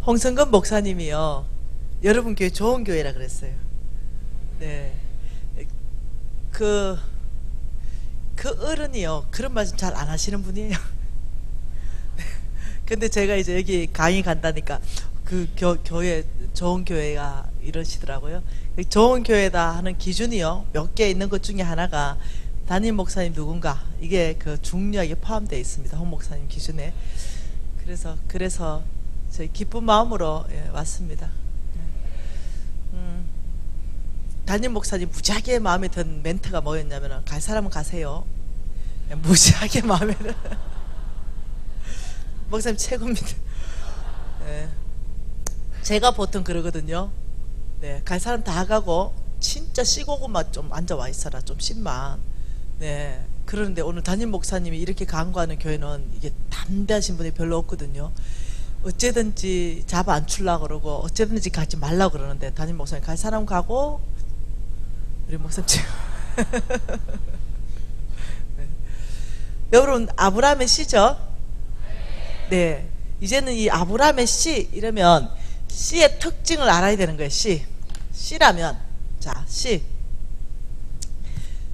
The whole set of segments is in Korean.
홍성근 목사님이요, 여러분 교회 좋은 교회라 그랬어요. 네. 그 어른이요, 그런 말씀 잘 안 하시는 분이에요. 근데 제가 이제 여기 강의 간다니까 그 교회, 좋은 교회가 이러시더라고요. 좋은 교회다 하는 기준이요, 몇 개 있는 것 중에 하나가 담임 목사님 누군가, 이게 그 중요하게 포함되어 있습니다, 홍 목사님 기준에. 그래서 저희 기쁜 마음으로 왔습니다. 담임 목사님 무지하게 마음에 든 멘트가 뭐였냐면, 갈 사람은 가세요. 무지하게 마음에 든 목사님 최고입니다. 네. 제가 보통 그러거든요. 네, 갈 사람 다 가고 진짜 시고구마 좀 앉아와 있어라, 좀 신만. 네, 그러는데 오늘 담임 목사님이 이렇게 강구하는 교회는 이게 담대하신 분이 별로 없거든요. 어째든지 잡아 안 출라 그러고 어째든지 가지 말라 그러는데, 담임 목사님 갈 사람 가고, 우리 목사님 네. 여러분, 아브라함의 씨죠? 네, 이제는 이 아브라함의 씨 이러면 씨의 특징을 알아야 되는 거예요. 씨라면, 자, 씨.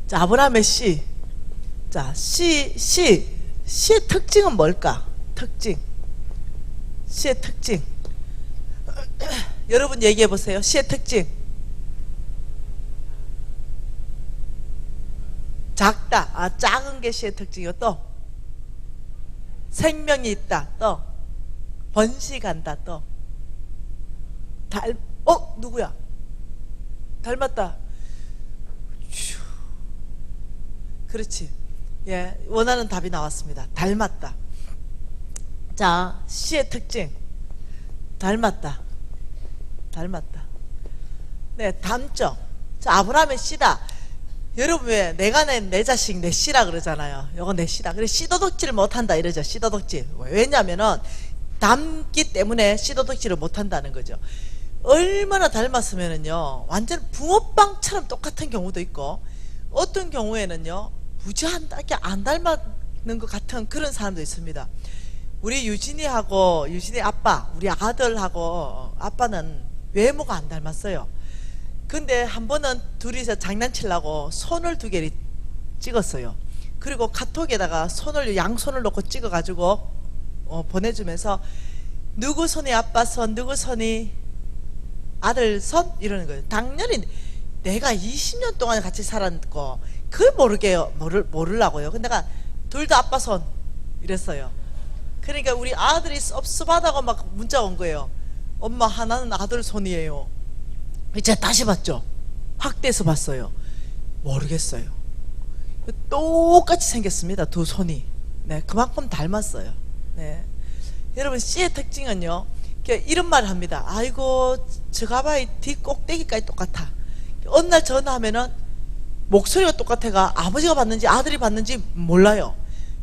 자, 아브라함의 씨. 자, 씨의 특징은 뭘까? 씨의 특징. 여러분 얘기해 보세요. 씨의 특징. 작다. 작은 게 씨의 특징이요. 또 생명이 있다. 또 번식한다. 또 누구야? 닮았다. 휴. 그렇지. 예, 원하는 답이 나왔습니다. 닮았다. 자, 씨의 특징. 닮았다. 네, 닮죠. 자, 아브라함의 씨다. 여러분, 왜 내가 내 자식 내 씨라 그러잖아요. 이거 내 씨다. 그래, 씨도덕질을 못한다 이러죠. 씨도덕질. 왜냐면은 닮기 때문에 씨도덕질을 못한다는 거죠. 얼마나 닮았으면은요, 완전 붕어빵처럼 똑같은 경우도 있고, 어떤 경우에는요, 무지하게 안 닮았는 것 같은 그런 사람도 있습니다. 우리 유진이 아빠, 우리 아들하고 아빠는 외모가 안 닮았어요. 근데 한 번은 둘이서 장난치려고 손을 두 개를 찍었어요. 그리고 카톡에다가 양손을 놓고 찍어가지고 보내주면서, 누구 손이 아빠 손, 누구 손이 아들 손? 이러는 거예요. 당연히 내가 20년 동안 같이 살았고 그걸 모르려고요. 근데 내가 둘 다 아빠 손 이랬어요. 그러니까 우리 아들이 섭섭하다고 막 문자 온 거예요. 엄마, 하나는 아들 손이에요. 제가 다시 봤죠. 확대해서 봤어요. 모르겠어요. 똑같이 생겼습니다, 두 손이. 네, 그만큼 닮았어요. 네. 여러분, 씨의 특징은요, 이런 말을 합니다. 아이고, 저 가봐이 뒷꼭대기까지 똑같아. 어느 날 전화하면은 목소리가 똑같아가 아버지가 봤는지 아들이 봤는지 몰라요.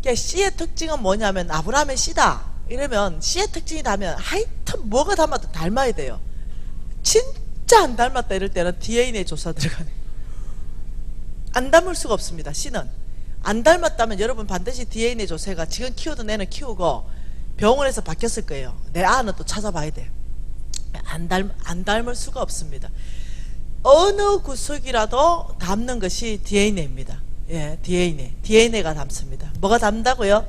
씨의 특징은 뭐냐면, 아브라함의 씨다 이러면 씨의 특징이 닮으면 하여튼 뭐가 닮아도 닮아야 돼요. 진짜 안 닮았다 이럴 때는 DNA 조사 들어가네. 안 닮을 수가 없습니다. 씨는 안 닮았다면 여러분 반드시 DNA 조사가, 지금 키우던 애는 키우고 병원에서 바뀌었을 거예요. 내 아는 또 찾아봐야 돼. 안 닮을 수가 없습니다. 어느 구석이라도 닮는 것이 DNA입니다. 예, DNA가 닮습니다. 뭐가 닮다고요?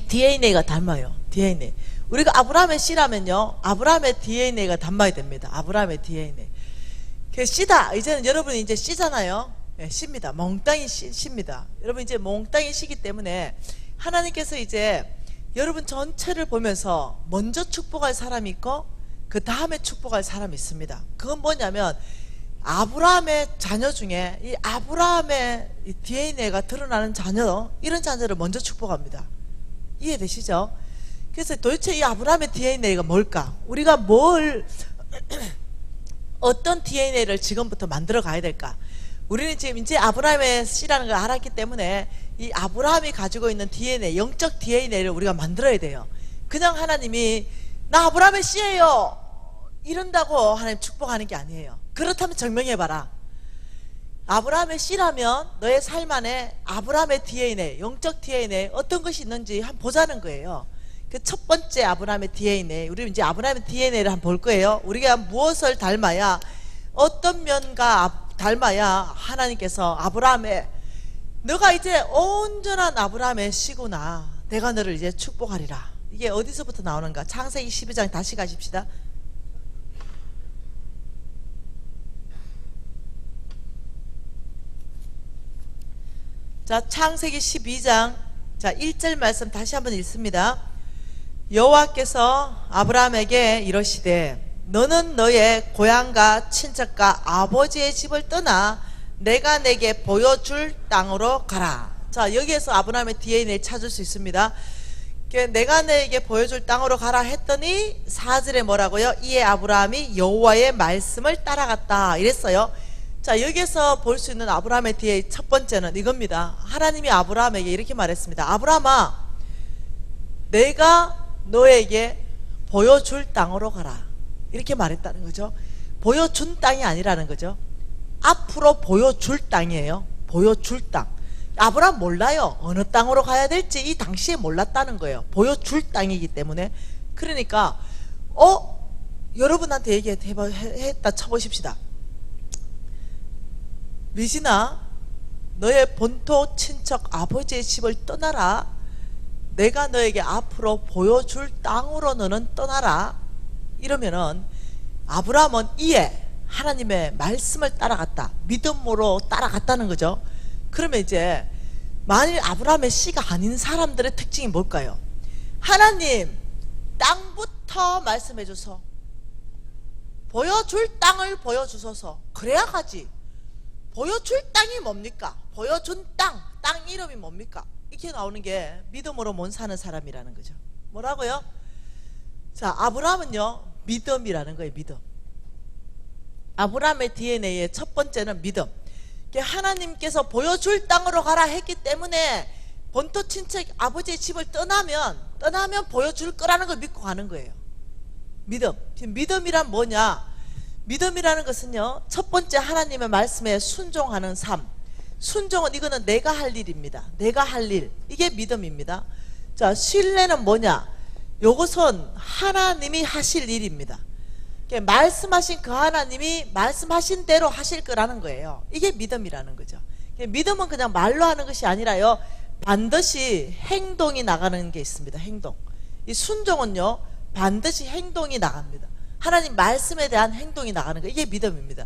DNA가 닮아요. DNA. 우리가 아브라함의 씨라면요, 아브라함의 DNA가 닮아야 됩니다. 아브라함의 DNA. 그 씨다. 이제는 여러분이 이제 씨잖아요. 예, 씨입니다. 몽땅이 씨입니다. 여러분 이제 몽땅이 씨기 때문에 하나님께서 이제 여러분 전체를 보면서 먼저 축복할 사람이 있고 그 다음에 축복할 사람이 있습니다. 그건 뭐냐면, 아브라함의 자녀 중에 이 아브라함의 이 DNA가 드러나는 자녀, 이런 자녀를 먼저 축복합니다. 이해되시죠? 그래서 도대체 이 아브라함의 DNA가 뭘까? 우리가 어떤 DNA를 지금부터 만들어 가야 될까? 우리는 지금 이제 아브라함의 씨라는 걸 알았기 때문에 이 아브라함이 가지고 있는 DNA, 영적 DNA를 우리가 만들어야 돼요. 그냥 하나님이 나 아브라함의 씨예요 이런다고 하나님 축복하는 게 아니에요. 그렇다면 증명해봐라. 아브라함의 씨라면 너의 삶 안에 아브라함의 DNA, 영적 DNA 어떤 것이 있는지 한번 보자는 거예요. 그 첫 번째 아브라함의 DNA, 우리 이제 아브라함의 DNA를 한번 볼 거예요. 우리가 무엇을 닮아야, 어떤 면과 닮아야 하나님께서 아브라함의, 너가 이제 온전한 아브라함의 씨구나, 내가 너를 이제 축복하리라. 이게 어디서부터 나오는가? 창세기 12장 다시 가십시다. 자, 창세기 12장, 자, 1절 말씀 다시 한번 읽습니다. 여호와께서 아브라함에게 이러시되 너는 너의 고향과 친척과 아버지의 집을 떠나 내가 내게 보여줄 땅으로 가라. 자, 여기에서 아브라함의 DNA를 찾을 수 있습니다. 내가 너에게 보여줄 땅으로 가라 했더니 4절에 뭐라고요? 이에 아브라함이 여호와의 말씀을 따라갔다 이랬어요. 자, 여기에서 볼 수 있는 아브라함의 DNA 첫 번째는 이겁니다. 하나님이 아브라함에게 이렇게 말했습니다. 아브라함아, 내가 너에게 보여줄 땅으로 가라. 이렇게 말했다는 거죠. 보여준 땅이 아니라는 거죠. 앞으로 보여줄 땅이에요. 보여줄 땅. 아브라함 몰라요. 어느 땅으로 가야 될지 이 당시에 몰랐다는 거예요. 보여줄 땅이기 때문에. 그러니까 여러분한테 얘기했다 쳐보십시다. 미진아, 너의 본토 친척 아버지의 집을 떠나라. 내가 너에게 앞으로 보여줄 땅으로 너는 떠나라. 이러면은 아브라함은 이에 하나님의 말씀을 따라갔다. 믿음으로 따라갔다는 거죠. 그러면 이제 만일 아브라함의 씨가 아닌 사람들의 특징이 뭘까요? 하나님, 땅부터 말씀해 줘서, 보여줄 땅을 보여주소서. 그래야 가지. 보여줄 땅이 뭡니까? 보여준 땅 이름이 뭡니까? 이렇게 나오는 게 믿음으로 못 사는 사람이라는 거죠. 뭐라고요? 자, 아브라함은요, 믿음이라는 거예요. 믿음. 아브라함의 DNA의 첫 번째는 믿음. 하나님께서 보여줄 땅으로 가라 했기 때문에 본토 친척 아버지의 집을 떠나면 보여줄 거라는 걸 믿고 가는 거예요. 믿음. 지금 믿음이란 뭐냐? 믿음이라는 것은요, 첫 번째 하나님의 말씀에 순종하는 삶. 순종은 이거는 내가 할 일입니다. 내가 할 일. 이게 믿음입니다. 자, 신뢰는 뭐냐? 요것은 하나님이 하실 일입니다. 말씀하신 그 하나님이 말씀하신 대로 하실 거라는 거예요. 이게 믿음이라는 거죠. 믿음은 그냥 말로 하는 것이 아니라요, 반드시 행동이 나가는 게 있습니다. 행동. 이 순종은요, 반드시 행동이 나갑니다. 하나님 말씀에 대한 행동이 나가는 거, 이게 믿음입니다.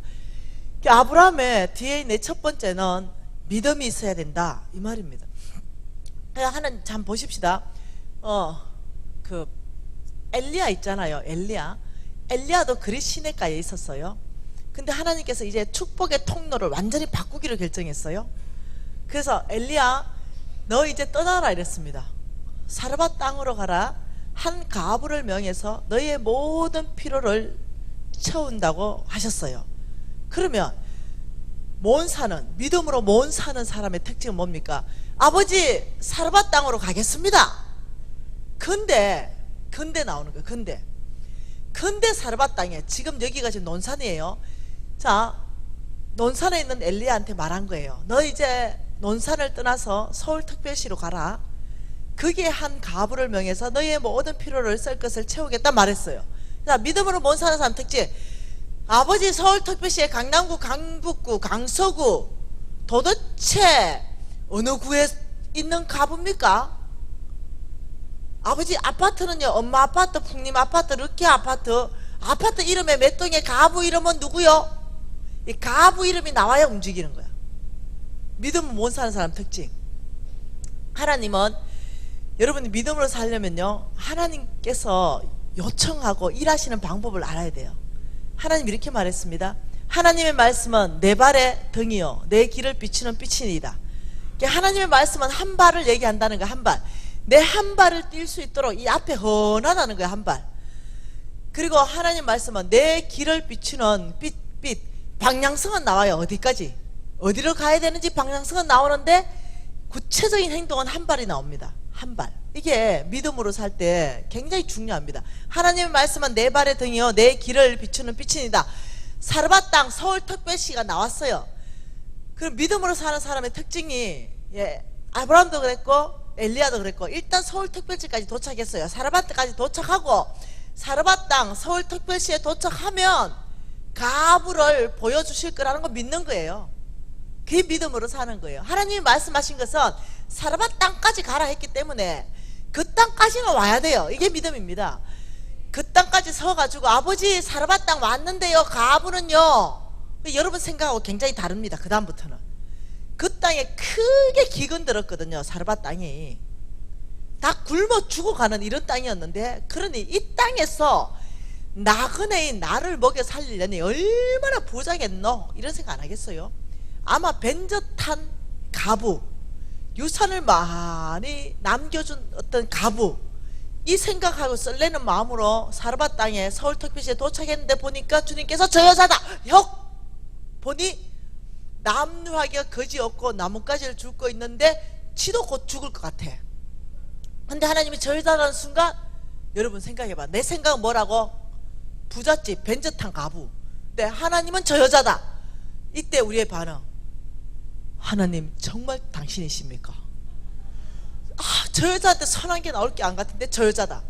아브라함의 DNA 첫 번째는 믿음이 있어야 된다, 이 말입니다. 하나님 참 보십시다. 그 엘리야 있잖아요. 엘리야도 그리 시내가에 있었어요. 근데 하나님께서 이제 축복의 통로를 완전히 바꾸기로 결정했어요. 그래서 엘리야, 너 이제 떠나라 이랬습니다. 사르밧 땅으로 가라. 한 가부를 명해서 너의 모든 필요를 채운다고 하셨어요. 그러면 믿음으로 못 사는 사람의 특징은 뭡니까? 아버지, 사르밧 땅으로 가겠습니다. 근데 나오는 거예요. 근데 사르밧 땅에, 지금 여기가 지금 논산이에요. 자, 논산에 있는 엘리야한테 말한 거예요. 너 이제 논산을 떠나서 서울특별시로 가라. 거기에 한 가부를 명해서 너의 모든 필요를 쓸 것을 채우겠다 말했어요. 자, 믿음으로 못 사는 사람 특징. 아버지, 서울특별시의 강남구, 강북구, 강서구 도대체 어느 구에 있는 가부입니까? 아버지, 아파트는요, 엄마 아파트, 풍림 아파트, 르키 아파트 이름에 몇 동의 가부 이름은 누구요? 이 가부 이름이 나와야 움직이는 거야. 믿음을 못 사는 사람 특징. 하나님은, 여러분이 믿음으로 살려면요, 하나님께서 요청하고 일하시는 방법을 알아야 돼요. 하나님 이렇게 말했습니다. 하나님의 말씀은 내 발의 등이요 내 길을 비추는 빛이니이다. 하나님의 말씀은 한 발을 얘기한다는 거야. 한 발. 내 한 발을 뛸 수 있도록 이 앞에 헌하다는 거야. 한 발. 그리고 하나님 말씀은 내 길을 비추는 빛. 방향성은 나와요. 어디까지, 어디로 가야 되는지 방향성은 나오는데 구체적인 행동은 한 발이 나옵니다. 한 발. 이게 믿음으로 살 때 굉장히 중요합니다. 하나님의 말씀은 내 발의 등이요 내 길을 비추는 빛이니다. 사르밧 땅 서울특별시가 나왔어요. 그럼 믿음으로 사는 사람의 특징이, 아브라함도 그랬고 엘리야도 그랬고, 일단 서울특별시까지 도착했어요. 사르밧까지 도착하고, 사르밧 땅 서울특별시에 도착하면 가부를 보여주실 거라는 거 믿는 거예요. 그게 믿음으로 사는 거예요. 하나님이 말씀하신 것은 사르밧 땅까지 가라 했기 때문에 그 땅까지는 와야 돼요. 이게 믿음입니다. 그 땅까지 서가지고 아버지 사르밧 땅 왔는데요, 가부는요. 여러분 생각하고 굉장히 다릅니다. 그 다음부터는 그 땅에 크게 기근 들었거든요. 사르밧 땅이 다 굶어 죽어가는 이런 땅이었는데, 그러니 이 땅에서 나그네인 나를 먹여 살리려니 얼마나 부자겠노, 이런 생각 안 하겠어요? 아마 벤젓한 가부, 유산을 많이 남겨준 어떤 가부, 이 생각하고 설레는 마음으로 사르밧 땅에 서울특별시에 도착했는데 보니까 주님께서 저 여자다 혁 보니 남루하기가 거지 없고 나뭇가지를 줍고 있는데 지도 곧 죽을 것 같아. 근데 하나님이 저 여자라는 순간, 여러분 생각해봐. 내 생각은 뭐라고? 부잣집 벤젓한 가부. 근데 하나님은 저 여자다. 이때 우리의 반응, 하나님 정말 당신이십니까? 저 여자한테 선한 게 나올 게 안 같은데 저 여자다.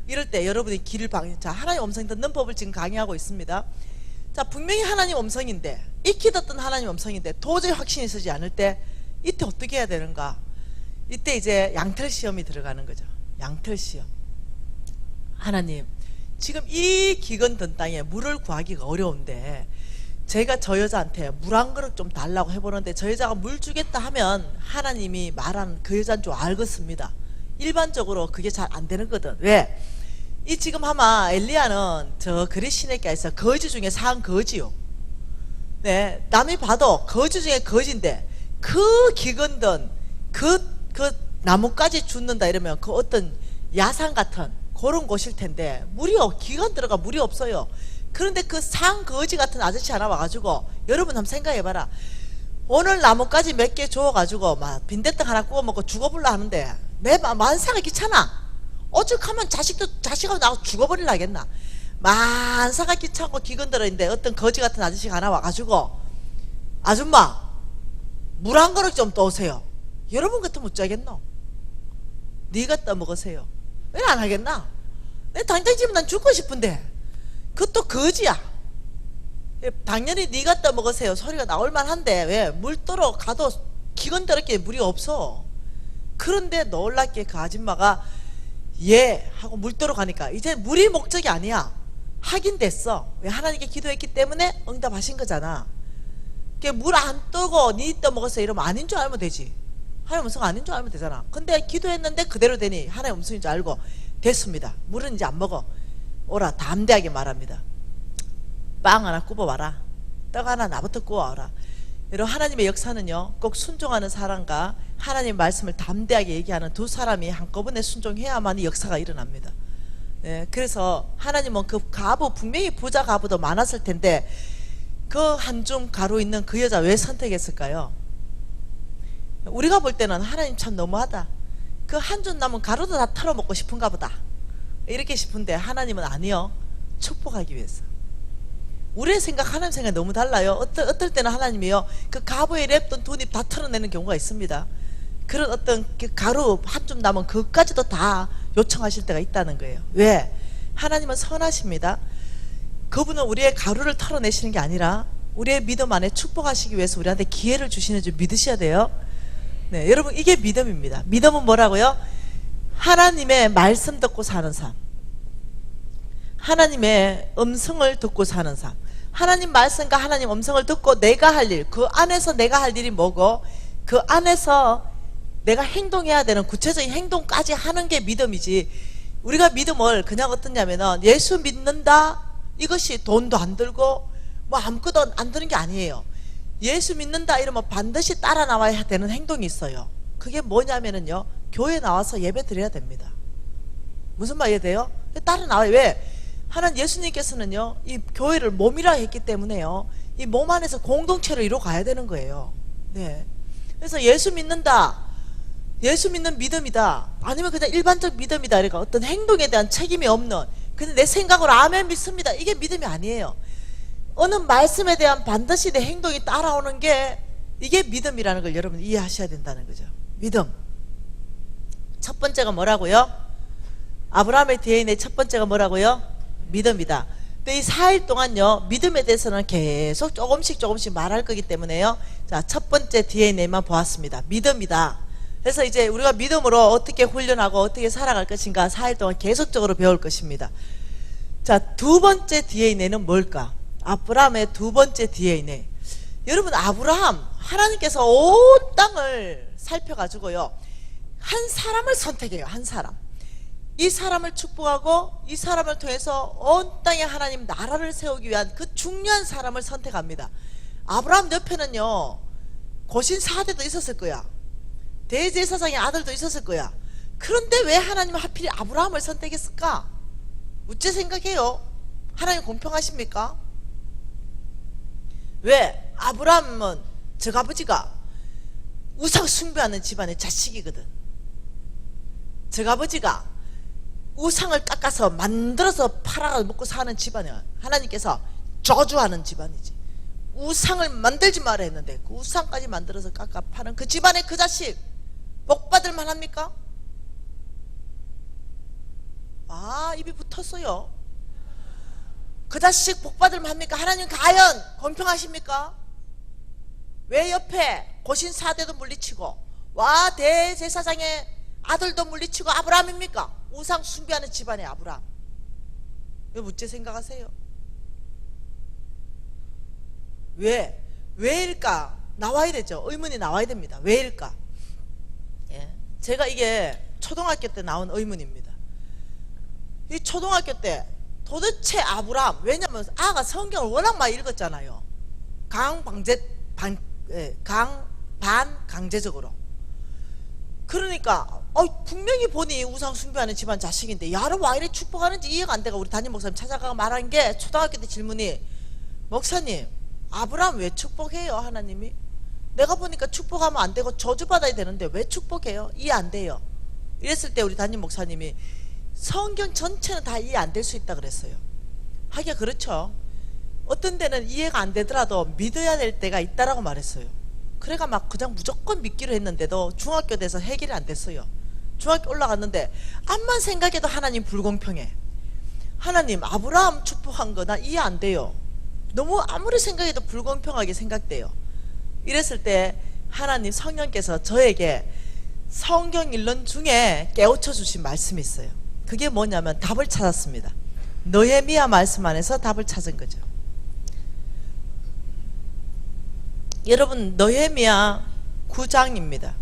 이럴 때 여러분이 길을 자, 하나님 음성 듣는 법을 지금 강의하고 있습니다. 자, 분명히 하나님 음성인데, 익히 듣던 하나님 음성인데 도저히 확신이 서지 않을 때, 이때 어떻게 해야 되는가? 이때 이제 양털 시험이 들어가는 거죠. 양털 시험. 하나님, 지금 이 기근 든 땅에 물을 구하기가 어려운데 제가 저 여자한테 물 한 그릇 좀 달라고 해보는데 저 여자가 물 주겠다 하면 하나님이 말하는 그 여자인 줄 알겠습니다. 일반적으로 그게 잘 안 되는 거든. 왜? 이 지금 아마 엘리야는 저 그리시네가에서 거지 중에 산 거지요. 네, 남이 봐도 거지 중에 거지인데 그 기근든 그 나뭇가지 죽는다 이러면 그 어떤 야산 같은 그런 곳일 텐데 물이 기간 들어가 물이 없어요. 그런데 그 상거지 같은 아저씨 하나 와가지고, 여러분 한번 생각해봐라. 오늘 나뭇가지 몇 개 주워가지고 막 빈대떡 하나 구워 먹고 죽어볼라 하는데 내 만사가 귀찮아. 오죽하면 자식하고 나하고 죽어버리려 하겠나. 만사가 귀찮고 기근 들어있는데 어떤 거지 같은 아저씨가 하나 와가지고, 아줌마 물 한 그릇 좀 떠오세요. 여러분 같으면 어쩌겠노? 네가 떠먹으세요. 왜 안 하겠나? 내 당장 집은 난 죽고 싶은데 그것도 거지야. 당연히 네가 떠먹으세요 소리가 나올 만한데 왜 물도로 가도 기근 더럽게 물이 없어. 그런데 놀랍게 그 아줌마가 예 하고 물도로 가니까 이제 물이 목적이 아니야. 하긴 됐어. 왜? 하나님께 기도했기 때문에 응답하신 거잖아. 물 안 뜨고 니 떠먹었어 이러면 아닌 줄 알면 되지. 하나님 음성 아닌 줄 알면 되잖아. 근데 기도했는데 그대로 되니 하나님 음성인 줄 알고 됐습니다. 물은 이제 안 먹어. 오라. 담대하게 말합니다. 빵 하나 굽어와라. 떡 하나 나부터 구워와라. 여러분, 하나님의 역사는요 꼭 순종하는 사람과 하나님 말씀을 담대하게 얘기하는 두 사람이 한꺼번에 순종해야만 이 역사가 일어납니다. 네, 그래서 하나님은 그 가부, 분명히 부자 가부도 많았을 텐데 그 한 줌 가루 있는 그 여자 왜 선택했을까요? 우리가 볼 때는 하나님 참 너무하다. 그 한 줌 남은 가루도 다 털어먹고 싶은가 보다. 이렇게 싶은데 하나님은 아니요. 축복하기 위해서. 우리의 생각, 하나님 생각 너무 달라요. 어떨 때는 하나님이요 그 가부에 랩돈 두 입 다 털어내는 경우가 있습니다. 그런 어떤 그 가루 한 줌 남은 그것까지도 다 요청하실 때가 있다는 거예요. 왜? 하나님은 선하십니다. 그분은 우리의 가루를 털어내시는 게 아니라 우리의 믿음 안에 축복하시기 위해서 우리한테 기회를 주시는 줄 믿으셔야 돼요. 네, 여러분, 이게 믿음입니다. 믿음은 뭐라고요? 하나님의 말씀 듣고 사는 삶, 하나님의 음성을 듣고 사는 삶. 하나님 말씀과 하나님 음성을 듣고 내가 할 일, 그 안에서 내가 할 일이 뭐고 그 안에서 내가 행동해야 되는 구체적인 행동까지 하는 게 믿음이지. 우리가 믿음을 그냥 어떠냐면은 예수 믿는다 이것이 돈도 안 들고 뭐 아무것도 안 드는 게 아니에요. 예수 믿는다 이러면 반드시 따라 나와야 되는 행동이 있어요. 그게 뭐냐면은요 교회 나와서 예배 드려야 됩니다. 무슨 말 이해돼요? 따라 나와요. 왜? 하나님 예수님께서는요 이 교회를 몸이라 했기 때문에요 이 몸 안에서 공동체를 이루어 가야 되는 거예요. 네. 그래서 예수 믿는다, 예수 믿는 믿음이다, 아니면 그냥 일반적 믿음이다, 그러니까 어떤 행동에 대한 책임이 없는, 근데 내 생각으로 아멘 믿습니다, 이게 믿음이 아니에요. 어느 말씀에 대한 반드시 내 행동이 따라오는 게 이게 믿음이라는 걸 여러분 이해하셔야 된다는 거죠. 믿음. 첫 번째가 뭐라고요? 아브라함의 DNA 첫 번째가 뭐라고요? 믿음이다. 근데 이 4일 동안요, 믿음에 대해서는 계속 조금씩 말할 거기 때문에요. 자, 첫 번째 DNA만 보았습니다. 믿음이다. 그래서 이제 우리가 믿음으로 어떻게 훈련하고 어떻게 살아갈 것인가 4일 동안 계속적으로 배울 것입니다. 자, 두 번째 DNA는 뭘까? 아브라함의 두 번째 DNA. 여러분, 아브라함, 하나님께서 온 땅을 살펴가지고요, 한 사람을 선택해요. 한 사람. 이 사람을 축복하고 이 사람을 통해서 온 땅에 하나님 나라를 세우기 위한 그 중요한 사람을 선택합니다. 아브라함 옆에는요, 고신 4대도 있었을 거야. 대제사장의 아들도 있었을 거야. 그런데 왜 하나님은 하필 아브라함을 선택했을까? 어째 생각해요? 하나님 공평하십니까? 왜? 아브라함은 저아버지가 우상 숭배하는 집안의 자식이거든. 저아버지가 우상을 깎아서 만들어서 팔아 먹고 사는 집안이야. 하나님께서 저주하는 집안이지. 우상을 만들지 말아 했는데 그 우상까지 만들어서 깎아 파는 그 집안의 그 자식 복받을 만합니까? 아, 입이 붙었어요. 그 자식 복받을 만합니까? 하나님 과연 공평하십니까? 왜 옆에 고신 4대도 물리치고 와 대제사장의 아들도 물리치고 아브라함입니까? 우상 숭배하는 집안의 아브라함. 왜 어째 생각하세요? 왜일까? 나와야 되죠. 의문이 나와야 됩니다. 왜일까? 예. 제가 이게 초등학교 때 나온 의문입니다. 이 초등학교 때 도대체 아브라함, 왜냐면 아가 성경을 워낙 많이 읽었잖아요. 반강제적으로. 그러니까 분명히 보니 우상 숭배하는 집안 자식인데 야를 와 이래 축복하는지 이해가 안 돼가 우리 담임 목사님 찾아가고 말한 게 초등학교 때 질문이, 목사님 아브라함 왜 축복해요? 하나님이 내가 보니까 축복하면 안 되고 저주받아야 되는데 왜 축복해요? 이해 안 돼요. 이랬을 때 우리 담임 목사님이 성경 전체는 다 이해 안 될 수 있다 그랬어요. 하기야 그렇죠. 어떤 데는 이해가 안 되더라도 믿어야 될 때가 있다라고 말했어요. 그래가 막 그냥 무조건 믿기로 했는데도 중학교 돼서 해결이 안 됐어요. 중학교 올라갔는데 암만 생각해도 하나님 불공평해. 하나님 아브라함 축복한 거 나 이해 안 돼요. 너무 아무리 생각해도 불공평하게 생각돼요. 이랬을 때 하나님 성령께서 저에게 성경 일론 중에 깨우쳐 주신 말씀이 있어요. 그게 뭐냐면 답을 찾았습니다. 느헤미야 말씀 안에서 답을 찾은 거죠. 여러분, 느헤미야 9장입니다.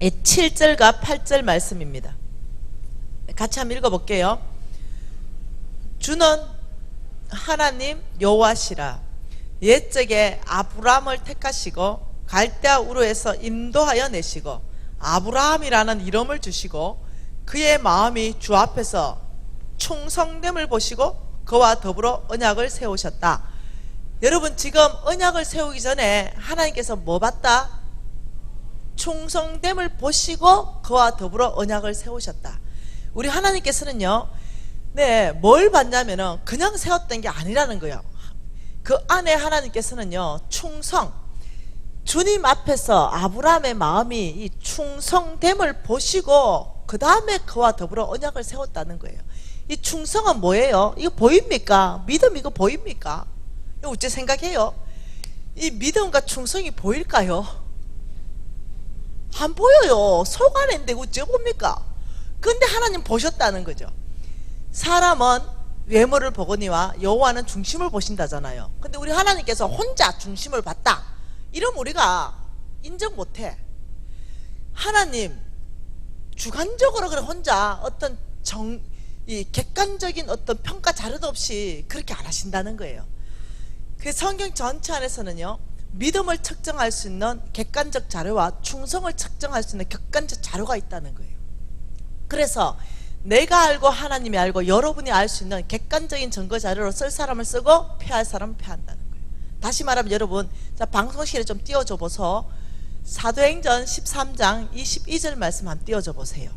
7절과 8절 말씀입니다. 같이 한번 읽어볼게요. 주는 하나님 여호와시라. 옛적에 아브라함을 택하시고 갈대아 우르에서 인도하여 내시고 아브라함이라는 이름을 주시고 그의 마음이 주 앞에서 충성됨을 보시고 그와 더불어 언약을 세우셨다. 여러분, 지금 언약을 세우기 전에 하나님께서 뭐 봤다? 충성됨을 보시고 그와 더불어 언약을 세우셨다. 우리 하나님께서는요, 뭘 봤냐면은 그냥 세웠던 게 아니라는 거예요. 그 안에 하나님께서는요, 충성, 주님 앞에서 아브라함의 마음이 이 충성됨을 보시고 그 다음에 그와 더불어 언약을 세웠다는 거예요. 이 충성은 뭐예요? 이거 보입니까? 믿음 이거 보입니까? 이거 어째 생각해요? 이 믿음과 충성이 보일까요? 안 보여요. 속 안인데 어째 봅니까? 근데 하나님 보셨다는 거죠. 사람은 외모를 보거니와 여호와는 중심을 보신다잖아요. 근데 우리 하나님께서 혼자 중심을 봤다, 이러면 우리가 인정 못해. 하나님 주관적으로 그래 혼자 어떤 이 객관적인 어떤 평가 자료도 없이 그렇게 안 하신다는 거예요. 그 성경 전체 안에서는요, 믿음을 측정할 수 있는 객관적 자료와 충성을 측정할 수 있는 객관적 자료가 있다는 거예요. 그래서 내가 알고 하나님이 알고 여러분이 알 수 있는 객관적인 증거 자료로 쓸 사람을 쓰고 패할 사람은 패한다는 거예요. 다시 말하면 여러분, 자, 방송실에 좀 띄워줘 보소. 사도행전 13장 22절 말씀 한번 띄워줘 보세요.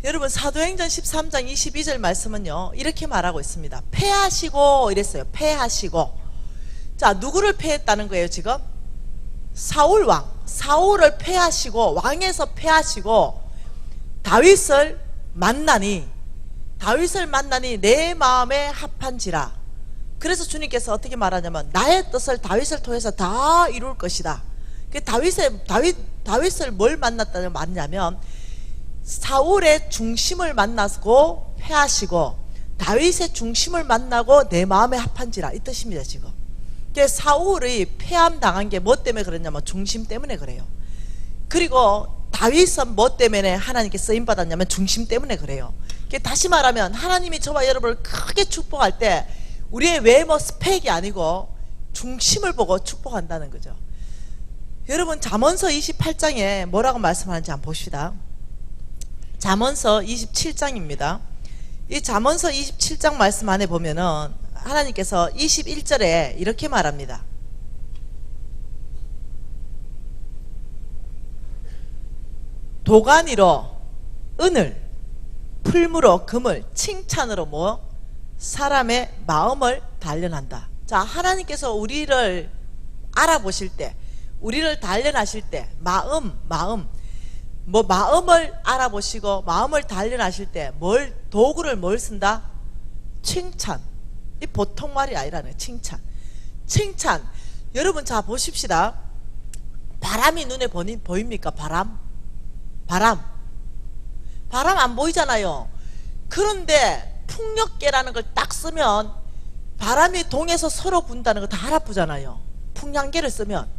여러분, 사도행전 13장 22절 말씀은요, 이렇게 말하고 있습니다. 패하시고 이랬어요. 패하시고. 자, 누구를 패했다는 거예요? 지금 사울왕, 사울을 패하시고 왕에서 패하시고 다윗을 만나니 내 마음에 합한지라. 그래서 주님께서 어떻게 말하냐면 나의 뜻을 다윗을 통해서 다 이룰 것이다. 다윗을 뭘 만났냐면 사울의 중심을 만나고 패하시고 다윗의 중심을 만나고 내 마음에 합한지라, 이 뜻입니다. 지금 사울이 패함 당한 게 뭐 때문에 그랬냐면 중심 때문에 그래요. 그리고 다윗은 뭐 때문에 하나님께 쓰임받았냐면 중심 때문에 그래요. 다시 말하면 하나님이 저와 여러분을 크게 축복할 때 우리의 외모 스펙이 아니고 중심을 보고 축복한다는 거죠. 여러분 잠언서 28장에 뭐라고 말씀하는지 한번 봅시다. 잠언서 27장입니다. 이 잠언서 27장 말씀 안에 보면은 하나님께서 21절에 이렇게 말합니다. 도가니로 은을, 풀무로 금을, 칭찬으로 뭐 사람의 마음을 단련한다. 자, 하나님께서 우리를 알아보실 때, 우리를 단련하실 때 마음을 알아보시고 마음을 단련하실 때 도구를 뭘 쓴다? 칭찬. 이 보통 말이 아니라는 칭찬. 여러분 자 보십시다. 바람이 눈에 보입니까? 바람 안 보이잖아요. 그런데 풍력계라는 걸 딱 쓰면 바람이 동에서 서로 분다는 거 다 알아보잖아요. 풍량계를 쓰면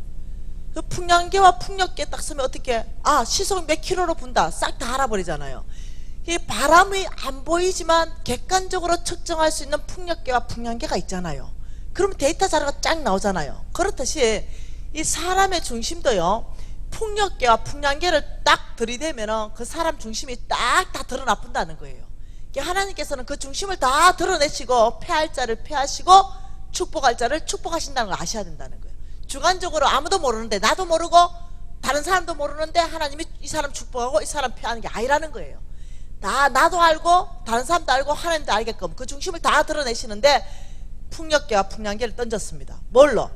그 풍량계와 풍력계 딱 쓰면 어떻게, 시속 몇 킬로로 분다 싹 다 알아버리잖아요. 이 바람이 안 보이지만 객관적으로 측정할 수 있는 풍력계와 풍량계가 있잖아요. 그러면 데이터 자료가 쫙 나오잖아요. 그렇듯이 이 사람의 중심도요, 풍력계와 풍량계를 딱 들이대면 그 사람 중심이 딱 다 드러나 본다는 거예요. 하나님께서는 그 중심을 다 드러내시고 패할 자를 패하시고 축복할 자를 축복하신다는 걸 아셔야 된다는 거예요. 주관적으로 아무도 모르는데, 나도 모르고 다른 사람도 모르는데 하나님이 이 사람 축복하고 이 사람 패하는 게 아니라는 거예요. 나도 알고 다른 사람도 알고 하나님도 알게끔 그 중심을 다 드러내시는데 풍력계와 풍량계를 던졌습니다. 뭘로?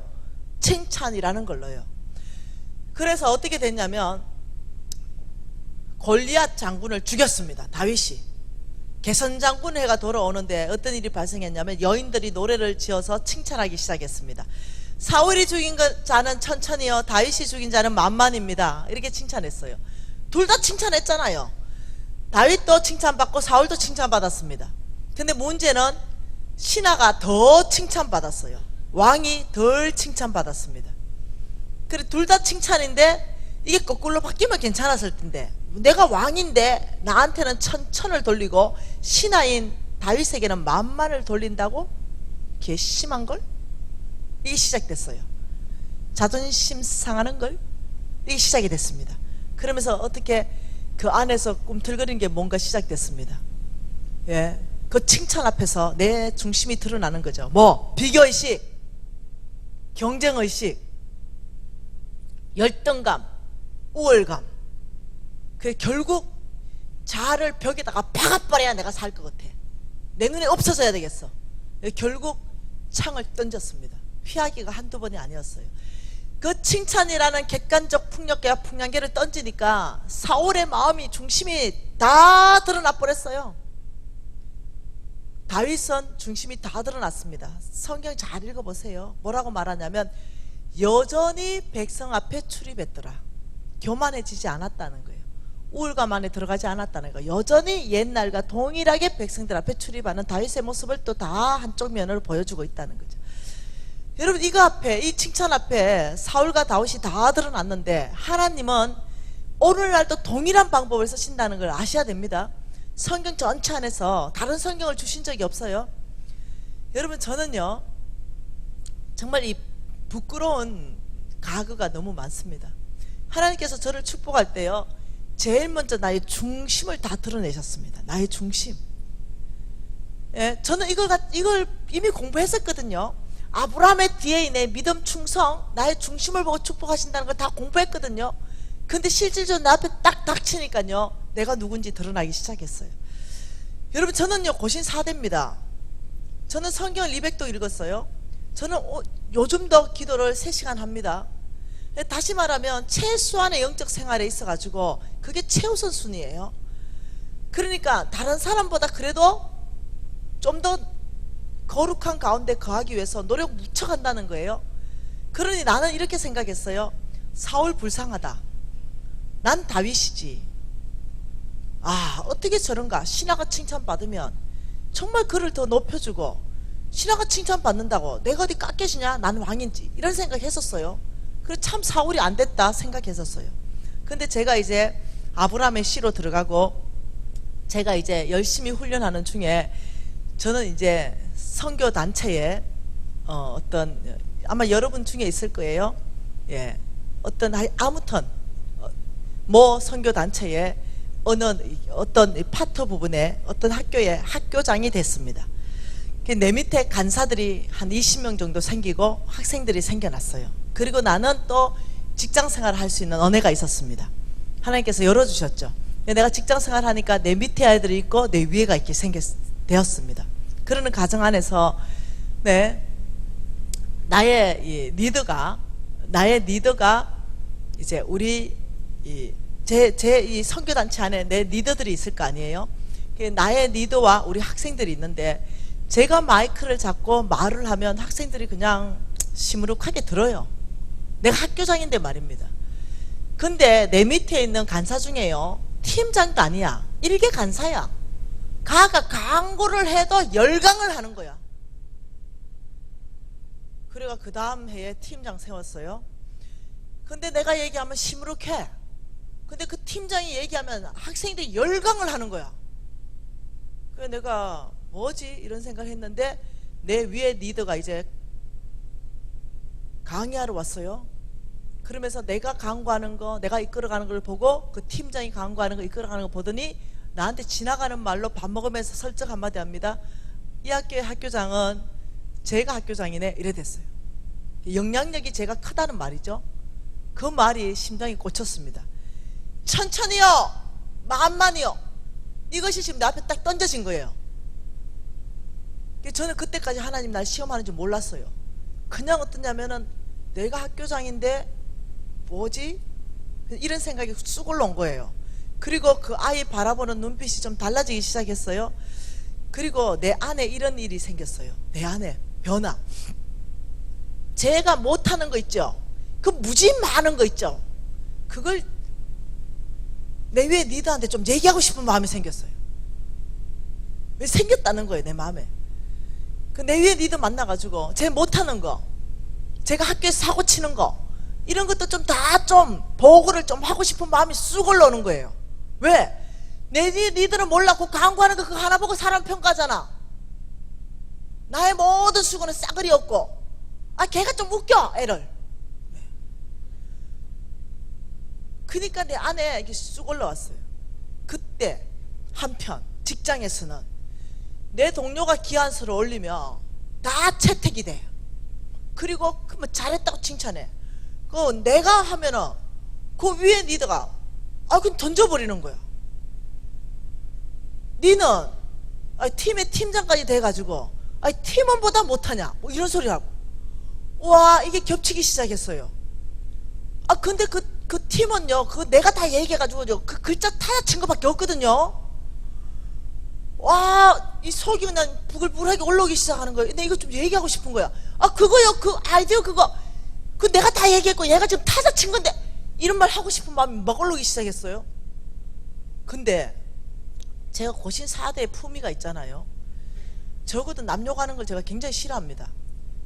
칭찬이라는 걸로요. 그래서 어떻게 됐냐면 골리앗 장군을 죽였습니다. 다윗이. 개선장군 해가 돌아오는데 어떤 일이 발생했냐면 여인들이 노래를 지어서 칭찬하기 시작했습니다. 사울이 죽인 자는 천천히요, 다윗이 죽인 자는 만만입니다. 이렇게 칭찬했어요. 둘 다 칭찬했잖아요. 다윗도 칭찬받고 사울도 칭찬받았습니다. 근데 문제는 신하가 더 칭찬받았어요. 왕이 덜 칭찬받았습니다. 그래 둘 다 칭찬인데 이게 거꾸로 바뀌면 괜찮았을 텐데, 내가 왕인데 나한테는 천을 돌리고 신하인 다윗에게는 만만을 돌린다고? 괘씸한걸? 이게 시작됐어요. 자존심 상하는 걸? 이게 시작이 됐습니다. 그러면서 어떻게 그 안에서 꿈틀거리는 게 뭔가 시작됐습니다. 예, 그 칭찬 앞에서 내 중심이 드러나는 거죠. 뭐? 비교의식, 경쟁의식, 열등감, 우월감. 그 결국 자아를 벽에다가 박아버려야 내가 살 것 같아. 내 눈에 없어져야 되겠어. 결국 창을 던졌습니다. 피하기가 한두 번이 아니었어요. 그 칭찬이라는 객관적 풍력계와 풍량계를 던지니까 사울의 마음이, 중심이 다 드러나 버렸어요. 다윗은 중심이 다 드러났습니다. 성경 잘 읽어보세요. 뭐라고 말하냐면 여전히 백성 앞에 출입했더라. 교만해지지 않았다는 거예요. 우울감 안에 들어가지 않았다는 거예요. 여전히 옛날과 동일하게 백성들 앞에 출입하는 다윗의 모습을 또 다 한쪽 면으로 보여주고 있다는 거죠. 여러분 이거 앞에, 이 칭찬 앞에 사울과 다윗이 다 드러났는데 하나님은 오늘날도 동일한 방법을 쓰신다는 걸 아셔야 됩니다. 성경 전체 안에서 다른 성경을 주신 적이 없어요. 여러분 저는요 정말 이 부끄러운 가그가 너무 많습니다. 하나님께서 저를 축복할 때요 제일 먼저 나의 중심을 다 드러내셨습니다. 나의 중심. 예, 저는 이걸 이미 공부했었거든요. 아브라함의 뒤에 내 믿음, 충성, 나의 중심을 보고 축복하신다는 걸 다 공부했거든요. 근데 실질적으로 내 앞에 딱 닥치니까요 내가 누군지 드러나기 시작했어요. 여러분 저는요 고신 4대입니다. 저는 성경을 200도 읽었어요. 저는 요즘도 기도를 3시간 합니다. 다시 말하면 최소한의 영적 생활에 있어가지고 그게 최우선 순위예요. 그러니까 다른 사람보다 그래도 좀 더 거룩한 가운데 거하기 위해서 노력 묻혀간다는 거예요. 그러니 나는 이렇게 생각했어요. 사울 불쌍하다. 난 다윗이지. 아, 어떻게 저런가. 신하가 칭찬받으면 정말 그를 더 높여주고, 신하가 칭찬받는다고 내가 어디 깎여지냐? 난 왕인지. 이런 생각했었어요. 그래서 참 사울이 안 됐다 생각했었어요. 근데 제가 이제 아브라함의 씨로 들어가고 제가 이제 열심히 훈련하는 중에 저는 이제 선교 단체에 어떤 아마 여러분 중에 있을 거예요. 예, 어떤 아무튼 뭐 선교 단체에 어떤 파트 부분에 어떤 학교의 학교장이 됐습니다. 내 밑에 간사들이 한 20명 정도 생기고 학생들이 생겨났어요. 그리고 나는 또 직장생활을 할 수 있는 은혜가 있었습니다. 하나님께서 열어주셨죠. 내가 직장생활 하니까 내 밑에 아이들이 있고 내 위에가 있게 되었습니다. 그러는 가정 안에서 나의 이 리더가 이제 우리 제 이 선교단체 안에 내 리더들이 있을 거 아니에요. 나의 리더와 우리 학생들이 있는데 제가 마이크를 잡고 말을 하면 학생들이 그냥 시무룩하게 들어요. 내가 학교장인데 말입니다. 근데 내 밑에 있는 간사 중에요, 팀장도 아니야, 일개 간사야. 가가 광고를 해도 열광을 하는 거야. 그래가 그 다음 해에 팀장 세웠어요. 근데 내가 얘기하면 시무룩해. 근데 그 팀장이 얘기하면 학생들이 열광을 하는 거야. 그래서 내가 뭐지? 이런 생각을 했는데 내 위에 리더가 이제 강의하러 왔어요. 그러면서 내가 강구하는 거, 내가 이끌어가는 걸 보고 그 팀장이 강구하는 거, 이끌어가는 거 보더니 나한테 지나가는 말로 밥 먹으면서 설득 한마디 합니다. 이 학교의 학교장은 제가 학교장이네. 이래 됐어요. 영향력이 제가 크다는 말이죠. 그 말이 심장이 꽂혔습니다. 천천히요, 만만히요. 이것이 지금 내 앞에 딱 던져진 거예요. 저는 그때까지 하나님 날 시험하는 줄 몰랐어요. 그냥 어떠냐면은 내가 학교장인데 뭐지? 이런 생각이 쑥 올라온 거예요. 그리고 그 아이 바라보는 눈빛이 좀 달라지기 시작했어요. 그리고 내 안에 이런 일이 생겼어요. 내 안에 변화. 제가 못하는 거 있죠? 그 무지 많은 거 있죠? 그걸 내 위에 리더한테 좀 얘기하고 싶은 마음이 생겼어요. 왜 생겼다는 거예요, 내 마음에. 그 내 위에 리더 만나가지고 제 못하는 거, 제가 학교에서 사고 치는 거, 이런 것도 좀 다 좀 보고를 좀 하고 싶은 마음이 쑥 올라오는 거예요. 왜? 내 리더는 몰랐고 광고하는 거 그거 하나 보고 사람 평가하잖아. 나의 모든 수고는 싸그리 없고, 아 걔가 좀 웃겨 애를. 그러니까 내 안에 이게 쑥 올라왔어요. 그때 한편 직장에서는 내 동료가 기한서를 올리면 다 채택이 돼. 그리고 그 뭐 잘했다고 칭찬해. 그 내가 하면은 그 위에 리더가 그냥 던져버리는 거야. 니는 팀의 팀장까지 돼가지고 팀원보다 못하냐, 뭐 이런 소리 하고. 와, 이게 겹치기 시작했어요. 근데 그 팀은요, 그거 내가 다 얘기해가지고 그 글자 타자친 거밖에 없거든요. 와, 이 속이 그냥 부글부글하게 올라오기 시작하는 거예요. 근데 이거 좀 얘기하고 싶은 거야. 그거요, 그 아이디어 그거 내가 다 얘기했고 얘가 지금 타자친 건데, 이런 말 하고 싶은 마음이 막 올라오기 시작했어요. 근데 제가 고신 4대의 품위가 있잖아요. 적어도 남 욕하는 걸 제가 굉장히 싫어합니다.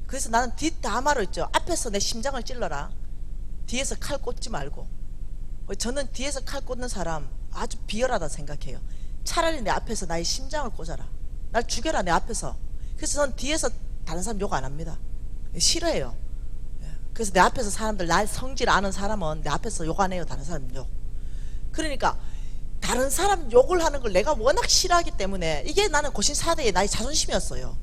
그래서 나는 뒷담화로 있죠. 앞에서 내 심장을 찔러라, 뒤에서 칼 꽂지 말고. 저는 뒤에서 칼 꽂는 사람 아주 비열하다 생각해요. 차라리 내 앞에서 나의 심장을 꽂아라, 날 죽여라 내 앞에서. 그래서 저는 뒤에서 다른 사람 욕 안 합니다. 싫어해요. 그래서 내 앞에서 사람들, 날 성질 아는 사람은 내 앞에서 욕 안 해요. 다른 사람 욕. 그러니까 다른 사람 욕을 하는 걸 내가 워낙 싫어하기 때문에, 이게 나는 고신 4대의 나의 자존심이었어요.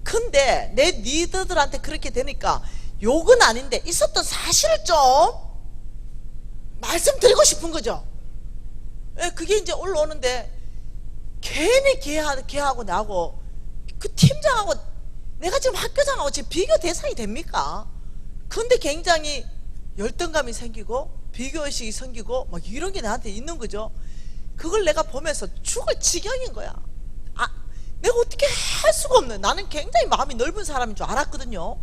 근데 내 리더들한테 그렇게 되니까 욕은 아닌데 있었던 사실을 좀 말씀드리고 싶은 거죠. 그게 이제 올라오는데, 괜히 걔하고 나하고 그 팀장하고 내가 지금 학교장하고 지금 비교 대상이 됩니까? 근데 굉장히 열등감이 생기고 비교의식이 생기고 막 이런 게 나한테 있는 거죠. 그걸 내가 보면서 죽을 지경인 거야. 내가 어떻게 할 수가 없는, 나는 굉장히 마음이 넓은 사람인 줄 알았거든요.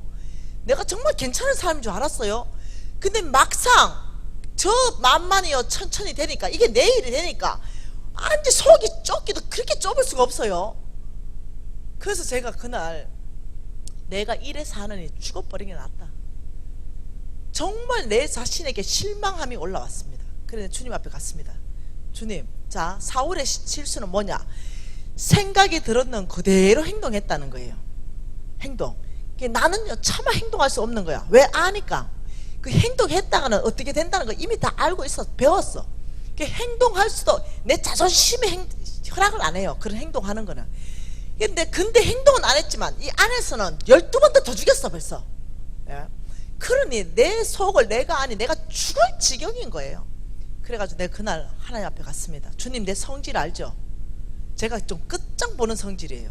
내가 정말 괜찮은 사람인 줄 알았어요. 근데 막상 저 만만히요 천천히 되니까, 이게 내일이 되니까 완전 속이 좁기도 그렇게 좁을 수가 없어요. 그래서 제가 그날 내가 이래서 하느니 죽어버린 게 낫다. 정말 내 자신에게 실망함이 올라왔습니다. 그래서 주님 앞에 갔습니다. 주님, 자, 사울의 실수는 뭐냐? 생각이 들었는 그대로 행동했다는 거예요. 행동. 나는요 차마 행동할 수 없는 거야. 왜? 아니까. 그 행동했다가는 어떻게 된다는 거 이미 다 알고 있어. 배웠어. 행동할 수도, 내 자존심이 허락을 안 해요. 그런 행동하는 거는. 근데 행동은 안 했지만 이 안에서는 12번도 더 죽였어 벌써. 예? 그러니 내 속을 내가 죽을 지경인 거예요. 그래가지고 내가 그날 하나님 앞에 갔습니다. 주님, 내 성질 알죠? 제가 좀 끝장 보는 성질이에요.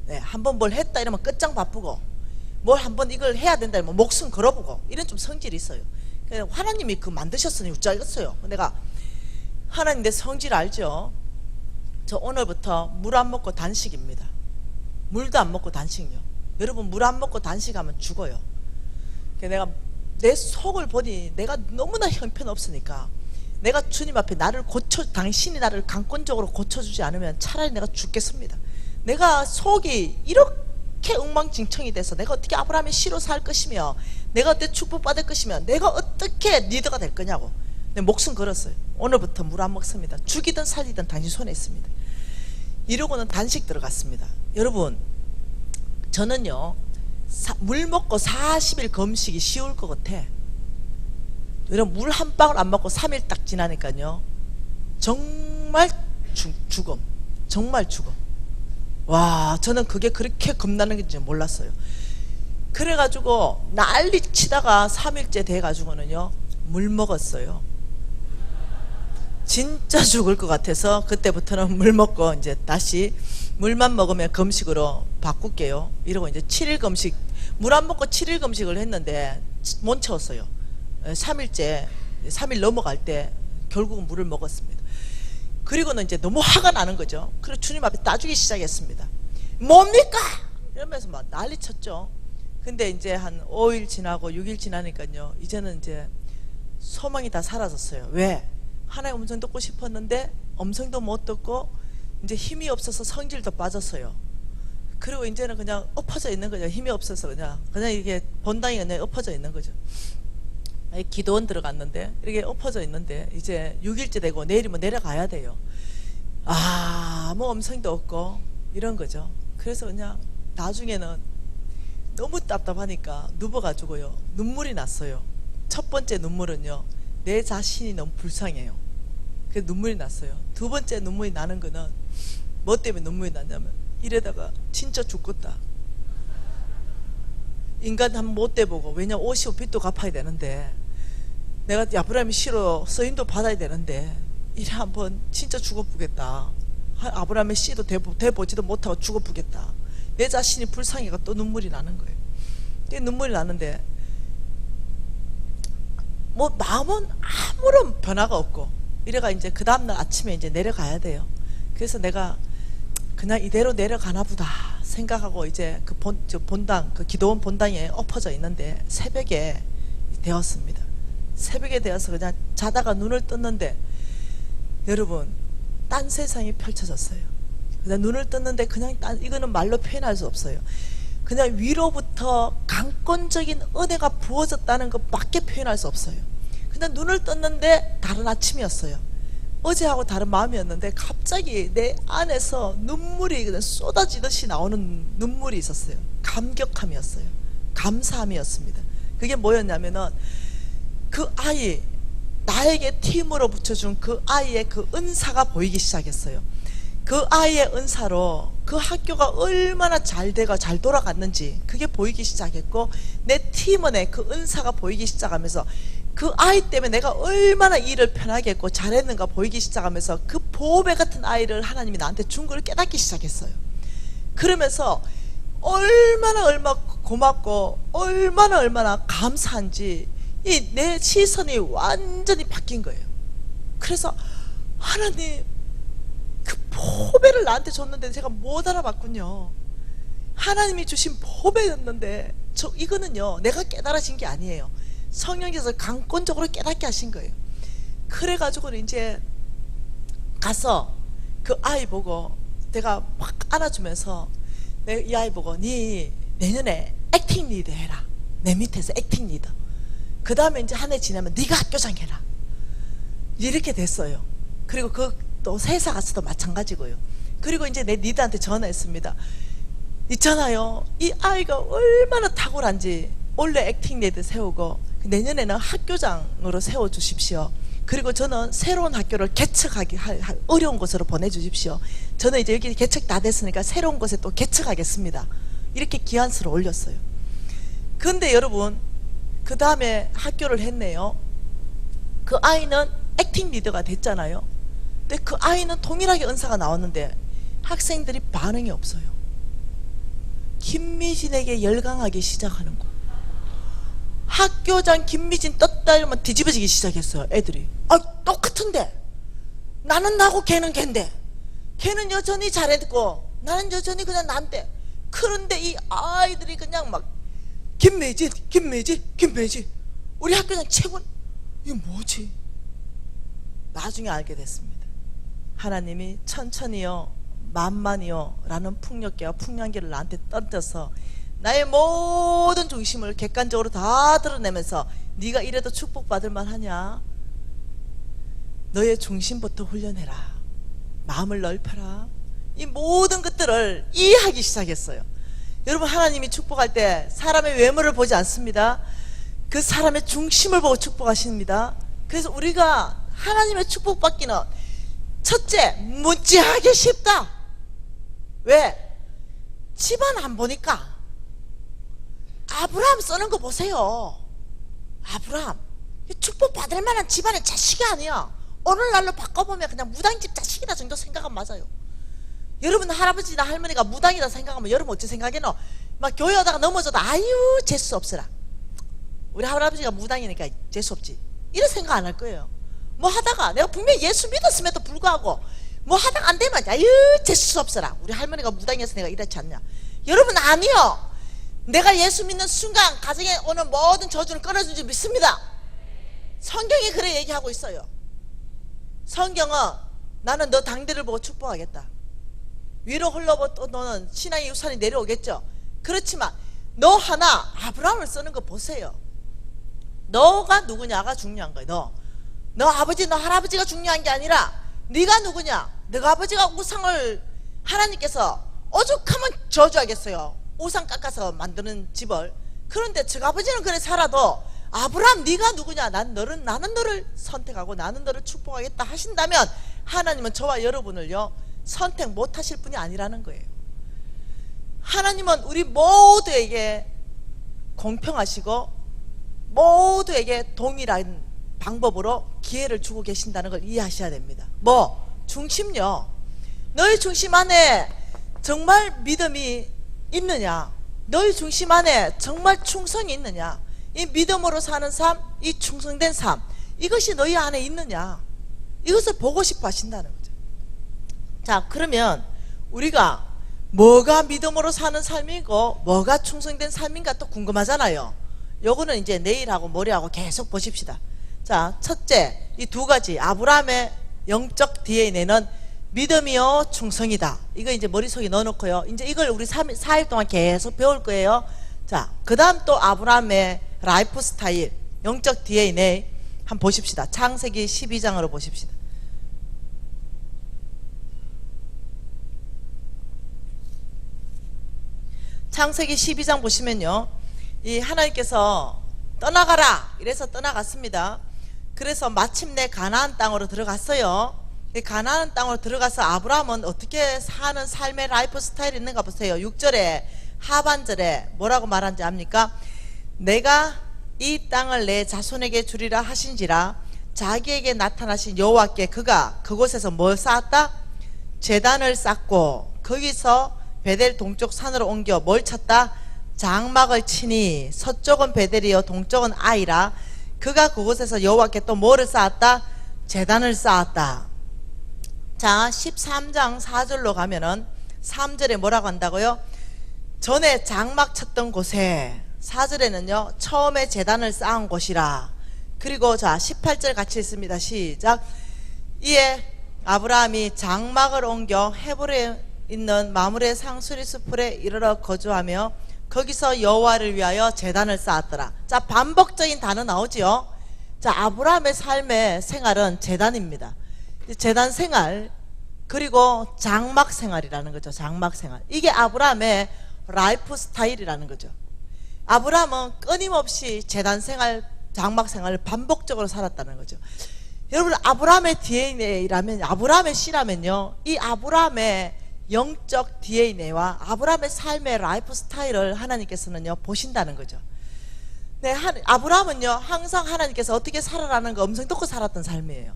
네, 한번 뭘 했다 이러면 끝장 바쁘고, 뭘 한번 이걸 해야 된다 이러면 목숨 걸어보고, 이런 좀 성질이 있어요. 그래서 하나님이 그 만드셨으니 어쩌겠어요. 내가, 하나님 내 성질 알죠? 저 오늘부터 물 안 먹고 단식입니다. 물도 안 먹고 단식요. 여러분, 물 안 먹고 단식하면 죽어요. 내가 내 속을 보니 내가 너무나 형편없으니까, 내가 주님 앞에 당신이 나를 강권적으로 고쳐주지 않으면 차라리 내가 죽겠습니다. 내가 속이 이렇게 엉망진창이 돼서 내가 어떻게 아브라함의 씨로 살 것이며, 내가 어떻게 축복받을 것이며, 내가 어떻게 리더가 될 거냐고 내 목숨 걸었어요. 오늘부터 물 안 먹습니다. 죽이든 살리든 당신 손에 있습니다. 이러고는 단식 들어갔습니다. 여러분, 저는요 물 먹고 40일 금식이 쉬울 것 같아. 여러분, 물 한 방울 안 먹고 3일 딱 지나니까요 정말 죽음. 정말 죽음. 와, 저는 그게 그렇게 겁나는 건지 몰랐어요. 그래가지고 난리 치다가 3일째 돼가지고는요 물 먹었어요. 진짜 죽을 것 같아서 그때부터는 물 먹고 이제 다시 물만 먹으면 금식으로 바꿀게요 이러고 이제 7일 금식, 물 안 먹고 7일 금식을 했는데 못 채웠어요. 3일째 3일 넘어갈 때 결국은 물을 먹었습니다. 그리고는 이제 너무 화가 나는 거죠. 그래서 주님 앞에 따주기 시작했습니다. 뭡니까? 이러면서 막 난리 쳤죠. 근데 이제 한 5일 지나고 6일 지나니까요 이제는 이제 소망이 다 사라졌어요. 왜? 하나의 음성 듣고 싶었는데 음성도 못 듣고 이제 힘이 없어서 성질도 빠졌어요. 그리고 이제는 그냥 엎어져 있는 거죠. 힘이 없어서 그냥 이게 본당이 그냥 엎어져 있는 거죠. 기도원 들어갔는데 이렇게 엎어져 있는데 이제 6일째 되고 내일이면 내려가야 돼요. 뭐 음성도 없고 이런 거죠. 그래서 그냥 나중에는 너무 답답하니까 누워가지고요 눈물이 났어요. 첫 번째 눈물은요 내 자신이 너무 불쌍해요. 그래서 눈물이 났어요. 두 번째 눈물이 나는 거는 뭐 때문에 눈물이 났냐면, 이러다가 진짜 죽겠다. 인간 한번 못 돼보고, 왜냐 50 빚도 갚아야 되는데, 내가 아브라함이 씨로 서인도 받아야 되는데, 이래 한번 진짜 죽어보겠다. 아브라함의 씨도 돼보지도 못하고 죽어보겠다. 내 자신이 불쌍해가 또 눈물이 나는 거예요. 눈물이 나는데 뭐 마음은 아무런 변화가 없고, 이래가 이제 그 다음날 아침에 이제 내려가야 돼요. 그래서 내가 그냥 이대로 내려가나 보다 생각하고 이제 그 본당, 그 기도원 본당에 엎어져 있는데 새벽에 되었습니다. 새벽에 되어서 그냥 자다가 눈을 떴는데, 여러분, 딴 세상이 펼쳐졌어요. 그냥 눈을 떴는데 그냥 이거는 말로 표현할 수 없어요. 그냥 위로부터 강권적인 은혜가 부어졌다는 것밖에 표현할 수 없어요. 그냥 눈을 떴는데 다른 아침이었어요. 어제하고 다른 마음이었는데 갑자기 내 안에서 눈물이 그냥 쏟아지듯이 나오는 눈물이 있었어요. 감격함이었어요. 감사함이었습니다. 그게 뭐였냐면은 그 아이, 나에게 팀으로 붙여준 그 아이의 그 은사가 보이기 시작했어요. 그 아이의 은사로 그 학교가 얼마나 잘 돼가 잘 돌아갔는지 그게 보이기 시작했고, 내 팀원의 그 은사가 보이기 시작하면서 그 아이 때문에 내가 얼마나 일을 편하게 했고 잘했는가 보이기 시작하면서 그 보배 같은 아이를 하나님이 나한테 준 걸 깨닫기 시작했어요. 그러면서 얼마나 고맙고 얼마나 감사한지 이 내 시선이 완전히 바뀐 거예요. 그래서 하나님, 그 보배를 나한테 줬는데 제가 못 알아봤군요. 하나님이 주신 보배였는데 이거는요 내가 깨달아진 게 아니에요. 성령께서 강권적으로 깨닫게 하신 거예요. 그래가지고는 이제 가서 그 아이 보고 내가 막 안아주면서 이 아이 보고 네 내년에 액팅 리더 해라. 내 밑에서 액팅 리더. 그 다음에 이제 한 해 지나면 네가 학교장 해라. 이렇게 됐어요. 그리고 그 또 세사 가서도 마찬가지고요. 그리고 이제 내 리더한테 전화했습니다. 있잖아요, 이 아이가 얼마나 탁월한지 원래 액팅 리더 세우고 내년에는 학교장으로 세워주십시오. 그리고 저는 새로운 학교를 개척하기 어려운 곳으로 보내주십시오. 저는 이제 여기 개척 다 됐으니까 새로운 곳에 또 개척하겠습니다. 이렇게 기한서를 올렸어요. 그런데 여러분, 그 다음에 학교를 했네요. 그 아이는 액팅 리더가 됐잖아요. 근데 그 아이는 동일하게 은사가 나왔는데 학생들이 반응이 없어요. 김미진에게 열광하기 시작하는 거. 학교장 김미진 떴다 이러면 뒤집어지기 시작했어요. 애들이. 아, 똑같은데 나는 나고 걔는 걘데, 걔는 여전히 잘했고 나는 여전히 그냥 난데. 그런데 이 아이들이 그냥 막 김미진 우리 학교장 최고. 이게 뭐지? 나중에 알게 됐습니다. 하나님이 천천히요 만만히요 라는 풍력계와 풍량계를 나한테 던져서 나의 모든 중심을 객관적으로 다 드러내면서 네가 이래도 축복받을 만하냐? 너의 중심부터 훈련해라. 마음을 넓혀라. 이 모든 것들을 이해하기 시작했어요. 여러분, 하나님이 축복할 때 사람의 외모를 보지 않습니다. 그 사람의 중심을 보고 축복하십니다. 그래서 우리가 하나님의 축복받기는 첫째, 무지하게 쉽다. 왜? 집안 안 보니까. 아브라함 쓰는 거 보세요. 아브라함 축복받을 만한 집안의 자식이 아니야. 오늘날로 바꿔보면 그냥 무당집 자식이다 정도 생각하면 맞아요. 여러분 할아버지나 할머니가 무당이다 생각하면 여러분 어찌 생각해노? 막 교회 하다가 넘어져도 아유 재수 없으라. 우리 할아버지가 무당이니까 재수 없지, 이런 생각 안 할 거예요. 뭐 하다가 내가 분명히 예수 믿었음에도 불구하고 뭐 하다가 안 되면 아유 재수 없어라. 우리 할머니가 무당이어서 내가 이렇지 않냐? 여러분 아니요. 내가 예수 믿는 순간 가정에 오는 모든 저주를 끊어준 줄 믿습니다. 성경이 그래 얘기하고 있어요. 성경은 나는 너 당대를 보고 축복하겠다. 위로 흘러보 너는 신앙의 유산이 내려오겠죠. 그렇지만 너 하나 아브라함을 쓰는 거 보세요. 너가 누구냐가 중요한 거예요. 너 아버지 너 할아버지가 중요한 게 아니라 네가 누구냐. 너가 아버지가 우상을 하나님께서 오죽하면 저주하겠어요. 우상 깎아서 만드는 집을. 그런데 저 아버지는 그래 살아도 아브라함 네가 누구냐. 나는 너를 선택하고 나는 너를 축복하겠다 하신다면 하나님은 저와 여러분을요 선택 못하실 분이 아니라는 거예요. 하나님은 우리 모두에게 공평하시고 모두에게 동일한 방법으로 기회를 주고 계신다는 걸 이해하셔야 됩니다. 뭐? 중심요. 너의 중심 안에 정말 믿음이 있느냐? 너의 중심 안에 정말 충성이 있느냐? 이 믿음으로 사는 삶, 이 충성된 삶, 이것이 너희 안에 있느냐? 이것을 보고 싶어 하신다는 거죠. 자, 그러면 우리가 뭐가 믿음으로 사는 삶이고 뭐가 충성된 삶인가 또 궁금하잖아요. 요거는 이제 내일하고 모레하고 계속 보십시다. 자, 첫째, 이 두 가지 아브라함의 영적 DNA는 믿음이요 충성이다. 이거 이제 머릿속에 넣어놓고요. 이제 이걸 우리 4일 동안 계속 배울 거예요. 자, 그 다음 또 아브라함의 라이프 스타일, 영적 DNA 한번 보십시다. 창세기 12장으로 보십시다. 창세기 12장 보시면요, 이 하나님께서 떠나가라 이래서 떠나갔습니다. 그래서 마침내 가나안 땅으로 들어갔어요. 이 가나안 땅으로 들어가서 아브라함은 어떻게 사는 삶의 라이프 스타일이 있는가 보세요. 6절에 하반절에 뭐라고 말한지 압니까? 내가 이 땅을 내 자손에게 주리라 하신지라. 자기에게 나타나신 여호와께 그가 그곳에서 뭘 쌓았다? 제단을 쌓고 거기서 베델 동쪽 산으로 옮겨 뭘 쳤다? 장막을 치니 서쪽은 베델이요 동쪽은 아이라. 그가 그곳에서 여호와께 또 뭐를 쌓았다? 제단을 쌓았다. 자, 13장 4절로 가면은 3절에 뭐라고 한다고요? 전에 장막 쳤던 곳에, 4절에는요 처음에 제단을 쌓은 곳이라. 그리고 자 18절 같이 있습니다. 시작. 이에 아브라함이 장막을 옮겨 헤브론에 있는 마므레 상수리 숲에 이르러 거주하며 거기서 여호와를 위하여 제단을 쌓았더라. 자, 반복적인 단어 나오지요. 자, 아브라함의 삶의 생활은 제단입니다. 제단 생활, 그리고 장막 생활이라는 거죠. 장막 생활. 이게 아브라함의 라이프 스타일이라는 거죠. 아브라함은 끊임없이 제단 생활, 장막 생활을 반복적으로 살았다는 거죠. 여러분, 아브라함의 DNA라면, 아브라함의 씨라면요, 이 아브라함의 영적 DNA와 아브라함의 삶의 라이프 스타일을 하나님께서는요 보신다는 거죠. 네, 아브라함은요 항상 하나님께서 어떻게 살아라는 거 음성 듣고 살았던 삶이에요.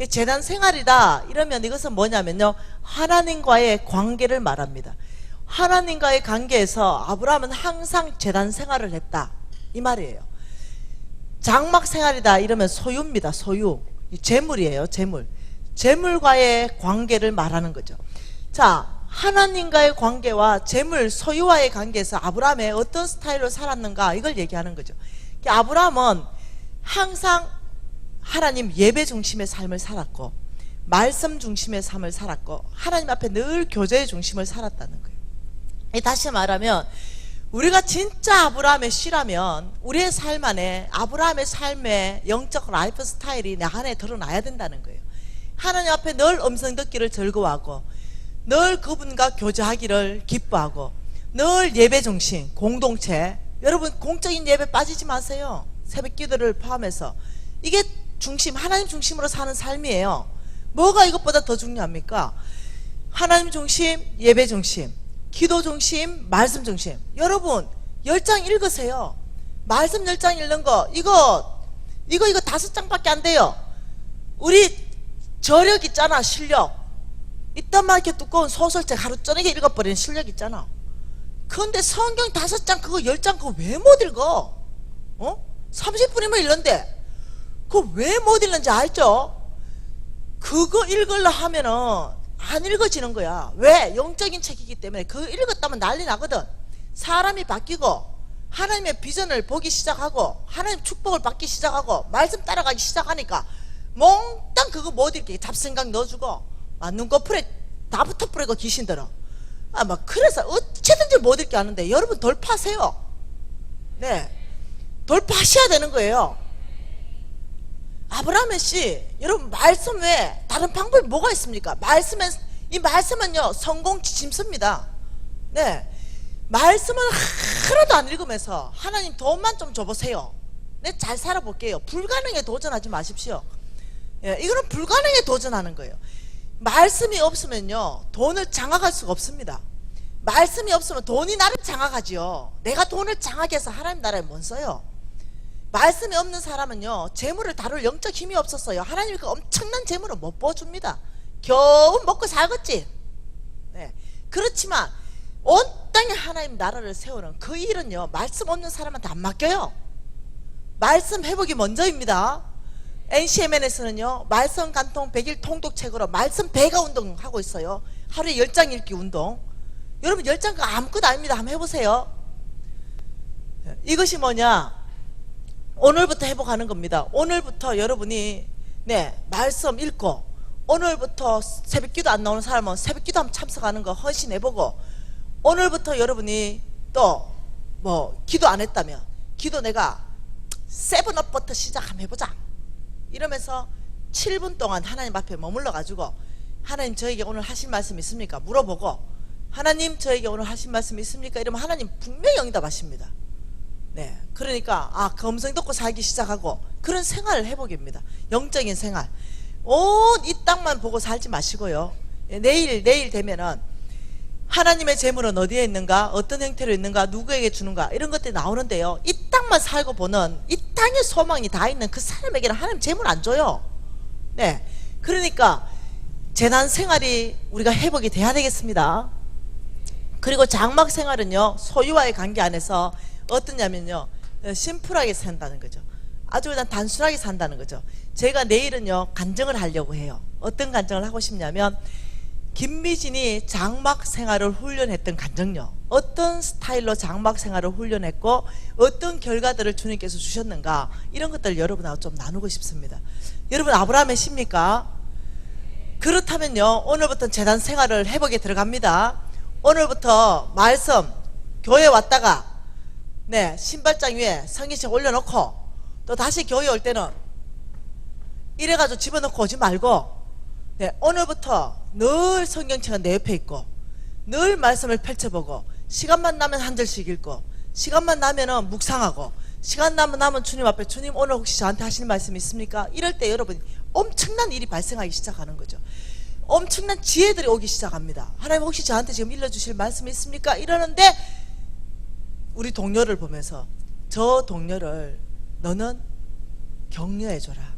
제단 생활이다 이러면 이것은 뭐냐면요, 하나님과의 관계를 말합니다. 하나님과의 관계에서 아브라함은 항상 제단 생활을 했다 이 말이에요. 장막 생활이다 이러면 소유입니다. 소유, 재물이에요. 재물, 재물과의 관계를 말하는 거죠. 자, 하나님과의 관계와 재물, 소유와의 관계에서 아브라함의 어떤 스타일로 살았는가 이걸 얘기하는 거죠. 아브라함은 항상 하나님 예배 중심의 삶을 살았고, 말씀 중심의 삶을 살았고, 하나님 앞에 늘 교제의 중심을 살았다는 거예요. 다시 말하면 우리가 진짜 아브라함의 씨라면 우리의 삶 안에 아브라함의 삶의 영적 라이프 스타일이 내 안에 드러나야 된다는 거예요. 하나님 앞에 늘 음성 듣기를 즐거워하고, 늘 그분과 교제하기를 기뻐하고, 늘 예배 중심, 공동체. 여러분, 공적인 예배 빠지지 마세요. 새벽 기도를 포함해서. 이게 중심, 하나님 중심으로 사는 삶이에요. 뭐가 이것보다 더 중요합니까? 하나님 중심, 예배 중심, 기도 중심, 말씀 중심. 여러분, 10장 읽으세요. 말씀 10장 읽는 거, 이거 5장밖에 안 돼요. 우리 저력 있잖아, 실력. 이딴 이렇게 두꺼운 소설책 하루 저녁에 읽어버리는 실력 있잖아. 그런데 성경 5장 그거 10장 그거 왜 못 읽어? 30분이면 읽는데 그거 왜 못 읽는지 알죠? 그거 읽으려 하면은 안 읽어지는 거야. 왜? 영적인 책이기 때문에. 그거 읽었다면 난리 나거든. 사람이 바뀌고 하나님의 비전을 보기 시작하고 하나님 축복을 받기 시작하고 말씀 따라가기 시작하니까 몽땅 그거 못 읽게 잡생각 넣어주고 눈꺼풀에 다 붙어버리고 귀신들어. 그래서 어찌든지 못 읽게 하는데, 여러분 돌파하세요. 네, 돌파하셔야 되는 거예요. 아브라함의 씨, 여러분 말씀 외에 다른 방법이 뭐가 있습니까? 이 말씀은요 성공 지침서입니다. 네, 말씀은 하나도 안 읽으면서 하나님 돈만 좀 줘보세요. 네, 잘 살아볼게요. 불가능에 도전하지 마십시오. 예, 이거는 불가능에 도전하는 거예요. 말씀이 없으면요 돈을 장악할 수가 없습니다. 말씀이 없으면 돈이 나를 장악하지요. 내가 돈을 장악해서 하나님 나라에 뭔 써요? 말씀이 없는 사람은요 재물을 다룰 영적 힘이 없었어요. 하나님이 그 엄청난 재물을 못 부어줍니다. 겨우 먹고 살겠지. 네, 그렇지만 온 땅에 하나님 나라를 세우는 그 일은요 말씀 없는 사람한테 안 맡겨요. 말씀 회복이 먼저입니다. NCMN에서는요 말씀 간통 100일 통독책으로 말씀 배가 운동하고 있어요. 하루에 10장 읽기 운동. 여러분 10장 그 아무것도 아닙니다. 한번 해보세요. 이것이 뭐냐, 오늘부터 회복하는 겁니다. 오늘부터 여러분이 말씀 읽고, 오늘부터 새벽기도 안 나오는 사람은 새벽기도 한번 참석하는 거 헌신해보고, 오늘부터 여러분이 또 기도 안 했다면 기도 내가 7업부터 시작 한번 해보자 이러면서 7분 동안 하나님 앞에 머물러 가지고, 하나님 저에게 오늘 하신 말씀 있습니까? 물어보고, 하나님 저에게 오늘 하신 말씀 있습니까? 이러면 하나님 분명히 응답하십니다. 네, 그러니까 그 음성 듣고 살기 시작하고, 그런 생활을 해보기입니다. 영적인 생활. 온 이 땅만 보고 살지 마시고요, 내일 되면은 하나님의 재물은 어디에 있는가, 어떤 형태로 있는가, 누구에게 주는가, 이런 것들이 나오는데요, 이 땅만 살고 보는, 이 땅의 소망이 다 있는 그 사람에게는 하나님 재물 안 줘요. 네, 그러니까 재난 생활이 우리가 회복이 돼야 되겠습니다. 그리고 장막 생활은요 소유와의 관계 안에서 어떠냐면요 심플하게 산다는 거죠. 아주 그냥 단순하게 산다는 거죠. 제가 내일은요 간증을 하려고 해요. 어떤 간증을 하고 싶냐면 김미진이 장막 생활을 훈련했던 간증요. 어떤 스타일로 장막 생활을 훈련했고 어떤 결과들을 주님께서 주셨는가, 이런 것들을 여러분하고 좀 나누고 싶습니다. 여러분 아브라함의 시입니까? 그렇다면요 오늘부터 재단 생활을 회복에 들어갑니다. 오늘부터 말씀 교회 왔다가 신발장 위에 성경책 올려놓고 또 다시 교회 올 때는 이래가지고 집어넣고 오지 말고 오늘부터 늘 성경책은 내 옆에 있고 늘 말씀을 펼쳐보고 시간만 나면 한 절씩 읽고 시간만 나면은 묵상하고 시간 나면 주님 앞에 주님 오늘 혹시 저한테 하시는 말씀 있습니까? 이럴 때 여러분 엄청난 일이 발생하기 시작하는 거죠. 엄청난 지혜들이 오기 시작합니다. 하나님 혹시 저한테 지금 일러주실 말씀이 있습니까? 이러는데 우리 동료를 보면서 저 동료를 너는 격려해줘라.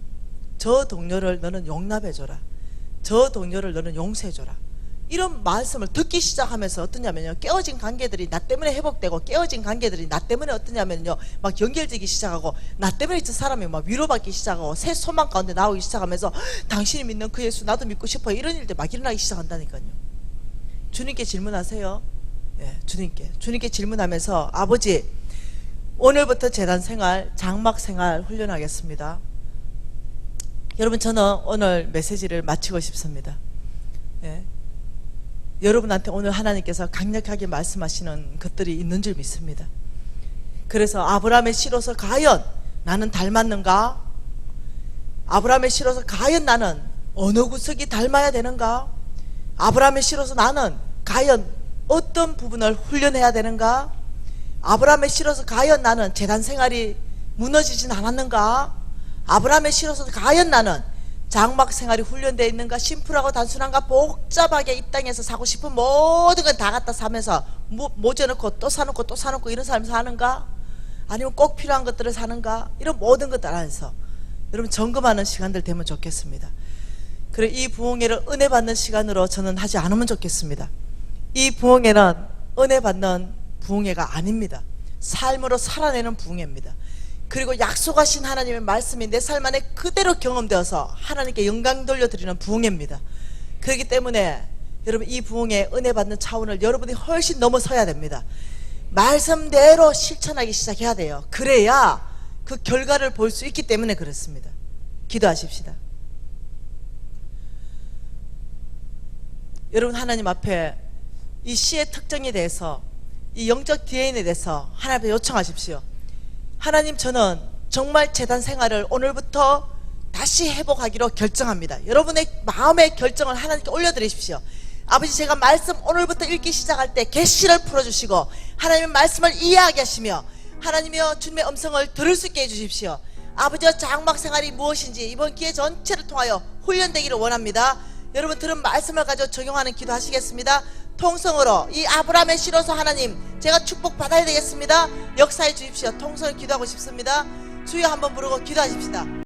저 동료를 너는 용납해줘라. 저 동료를 너는 용서해줘라. 이런 말씀을 듣기 시작하면서 어떠냐면요 깨어진 관계들이 나 때문에 회복되고 깨어진 관계들이 나 때문에 어떠냐면요 막 연결되기 시작하고 나 때문에 저 사람이 막 위로받기 시작하고 새 소망 가운데 나오기 시작하면서 당신이 믿는 그 예수 나도 믿고 싶어요. 이런 일들 막 일어나기 시작한다니까요. 주님께 질문하세요. 주님께 질문하면서 아버지 오늘부터 재단 생활 장막 생활 훈련하겠습니다. 여러분 저는 오늘 메시지를 마치고 싶습니다. 여러분한테 오늘 하나님께서 강력하게 말씀하시는 것들이 있는 줄 믿습니다. 그래서 아브라함의 씨로서 과연 나는 닮았는가? 아브라함의 씨로서 과연 나는 어느 구석이 닮아야 되는가? 아브라함의 씨로서 나는 과연 어떤 부분을 훈련해야 되는가? 아브라함의 씨로서 과연 나는 재단 생활이 무너지진 않았는가? 아브라함의 씨로서 과연 나는 장막 생활이 훈련되어 있는가? 심플하고 단순한가? 복잡하게 이 땅에서 사고 싶은 모든 걸 다 갖다 사면서 모져놓고 또 사놓고 또 사놓고 이런 삶을 사는가? 아니면 꼭 필요한 것들을 사는가? 이런 모든 것들 안에서 여러분 점검하는 시간들 되면 좋겠습니다. 그래 이 부흥회를 은혜 받는 시간으로 저는 하지 않으면 좋겠습니다. 이 부흥회는 은혜 받는 부흥회가 아닙니다. 삶으로 살아내는 부흥회입니다. 그리고 약속하신 하나님의 말씀이 내 삶 안에 그대로 경험되어서 하나님께 영광 돌려드리는 부흥회입니다. 그렇기 때문에 여러분 이 부흥회 은혜 받는 차원을 여러분이 훨씬 넘어서야 됩니다. 말씀대로 실천하기 시작해야 돼요. 그래야 그 결과를 볼 수 있기 때문에 그렇습니다. 기도하십시다. 여러분 하나님 앞에 이 시의 특징에 대해서 이 영적 DNA에 대해서 하나님 앞에 요청하십시오. 하나님 저는 정말 재단 생활을 오늘부터 다시 회복하기로 결정합니다. 여러분의 마음의 결정을 하나님께 올려드리십시오. 아버지 제가 말씀 오늘부터 읽기 시작할 때 계시를 풀어주시고 하나님의 말씀을 이해하게 하시며 하나님이여 주님의 음성을 들을 수 있게 해주십시오. 아버지여 장막 생활이 무엇인지 이번 기회 전체를 통하여 훈련되기를 원합니다. 여러분 들은 말씀을 가지고 적용하는 기도 하시겠습니다. 통성으로 이 아브라함의 씨로서 하나님 제가 축복 받아야 되겠습니다. 역사해 주십시오. 통성을 기도하고 싶습니다. 주여 한번 부르고 기도하십시다.